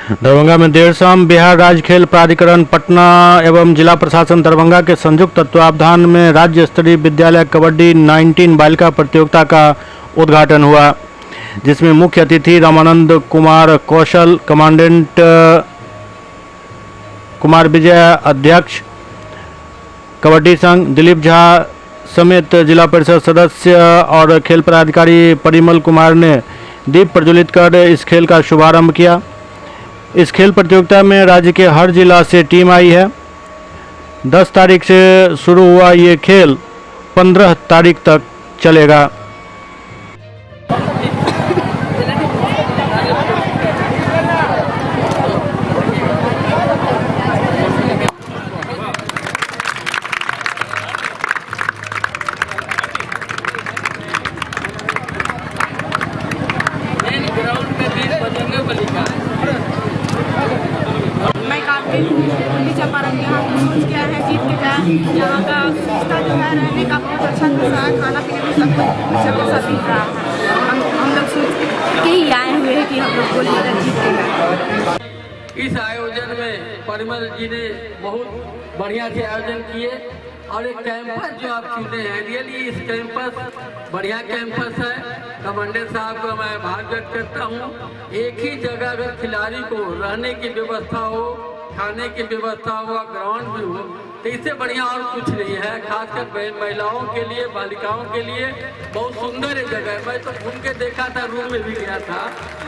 दरभंगा में देर शाम बिहार राज्य खेल प्राधिकरण पटना एवं जिला प्रशासन दरभंगा के संयुक्त तत्वावधान में राज्य स्तरीय विद्यालय कबड्डी 19 बालिका प्रतियोगिता का उद्घाटन हुआ, जिसमें मुख्य अतिथि रामानंद कुमार कौशल, कमांडेंट कुमार विजय, अध्यक्ष कबड्डी संघ दिलीप झा समेत जिला परिषद सदस्य और खेल पदाधिकारी परिमल कुमार ने दीप प्रज्वलित कर इस खेल का शुभारंभ किया। इस खेल प्रतियोगिता में राज्य के हर जिला से टीम आई है। 10 तारीख से शुरू हुआ ये खेल 15 तारीख तक चलेगा। मैं काफी चंपारण यहाँ सोच के आए हैं, जीत के गए। यहाँ का व्यवस्था जो है रहने का बहुत अच्छा व्यवस्था है, खाना पीने में सब कुछ अच्छा खासा दिख रहा है। हम लोग सोच के ही आए हुए हैं कि हम लोग गोल्ड मेडल जीत के गए। इस आयोजन में परिमल जी ने बहुत बढ़िया से आयोजन किए और एक कैंपस जो आप चुने हैं, रियली इस कैंपस बढ़िया कैंपस है। कमांडेंट साहब को मैं आभार व्यक्त करता हूँ। एक ही जगह अगर खिलाड़ी को रहने की व्यवस्था हो, खाने की व्यवस्था हो, ग्राउंड भी हो, तो इससे बढ़िया और कुछ नहीं है। खासकर महिलाओं के लिए, बालिकाओं के लिए बहुत सुंदर जगह है। मैं तो घूम के देखा था, रूम में भी गया था,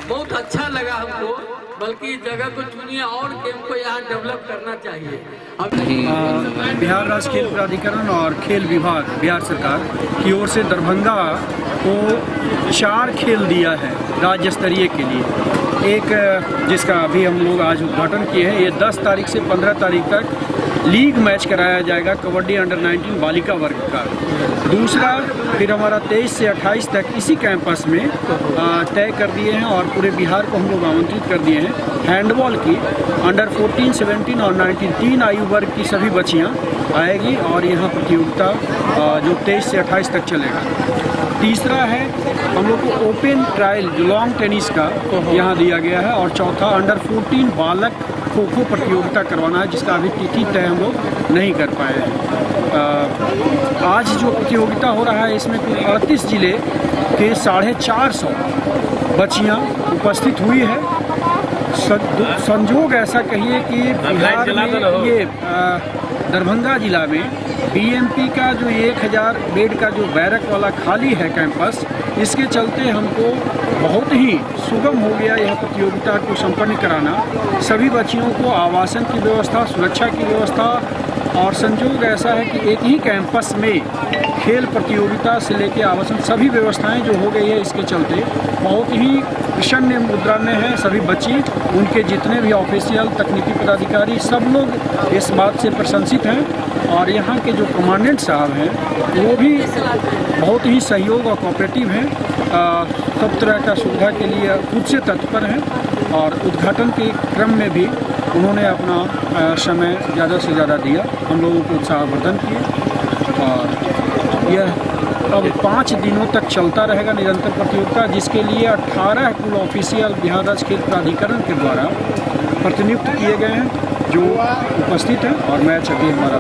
बहुत अच्छा लगा हमको। बल्कि जगह को चुनिए और गेम को यहाँ डेवलप करना चाहिए। बिहार राज्य खेल प्राधिकरण और खेल विभाग बिहार सरकार की ओर से दरभंगा को 4 खेल दिया है राज्य स्तरीय के लिए। एक जिसका अभी हम लोग आज उद्घाटन किए हैं, ये 10 तारीख से 15 तारीख तक लीग मैच कराया जाएगा कबड्डी अंडर 19 बालिका वर्ग का। दूसरा फिर हमारा 23 से 28 तक इसी कैंपस में तय कर दिए हैं और पूरे बिहार को हम लोग आमंत्रित कर दिए हैं। हैंडबॉल की अंडर 14, 17 और 19 3 आयु वर्ग की सभी बच्चियां आएगी और यहाँ प्रतियोगिता जो 23 से 28 तक चलेगा। तीसरा है हम लोग को ओपन ट्रायल जो लॉन्ग टेनिस का यहाँ दिया गया है। और चौथा अंडर 14 बालक खो खो प्रतियोगिता करवाना है, जिसका अभी तिथि तय हम लोग नहीं कर पाए हैं। आज जो प्रतियोगिता हो रहा है इसमें कुल 38 जिले के 450 बच्चियाँ उपस्थित हुई है। संजोग ऐसा कहिए कि बिहार में ये दरभंगा जिला में बीएमपी का जो 1000 बेड का जो बैरक वाला खाली है कैंपस, इसके चलते हमको बहुत ही सुगम हो गया यह प्रतियोगिता को संपन्न कराना। सभी बच्चियों को आवासन की व्यवस्था, सुरक्षा की व्यवस्था और संजोग ऐसा है कि एक ही कैंपस में खेल प्रतियोगिता से लेकर आवासन सभी व्यवस्थाएं जो हो गई है, इसके चलते बहुत ही प्रसन्न मुद्रा में है सभी बच्ची। उनके जितने भी ऑफिशियल तकनीकी पदाधिकारी सब लोग इस बात से प्रशंसित हैं। और यहाँ के जो कमांडेंट साहब हैं वो भी बहुत ही सहयोग और कोऑपरेटिव हैं, सब तरह का सुविधा के लिए खुद से तत्पर हैं। और उद्घाटन के क्रम में भी उन्होंने अपना समय ज़्यादा से ज़्यादा दिया, हम लोगों को उत्साहवर्धन किए। और यह अब 5 दिनों तक चलता रहेगा निरंतर प्रतियोगिता, जिसके लिए 18 कुल ऑफिशियल बिहार राज्य खेल प्राधिकरण के द्वारा प्रतिनियुक्त किए गए हैं जो उपस्थित हैं। और मैच अभी हमारा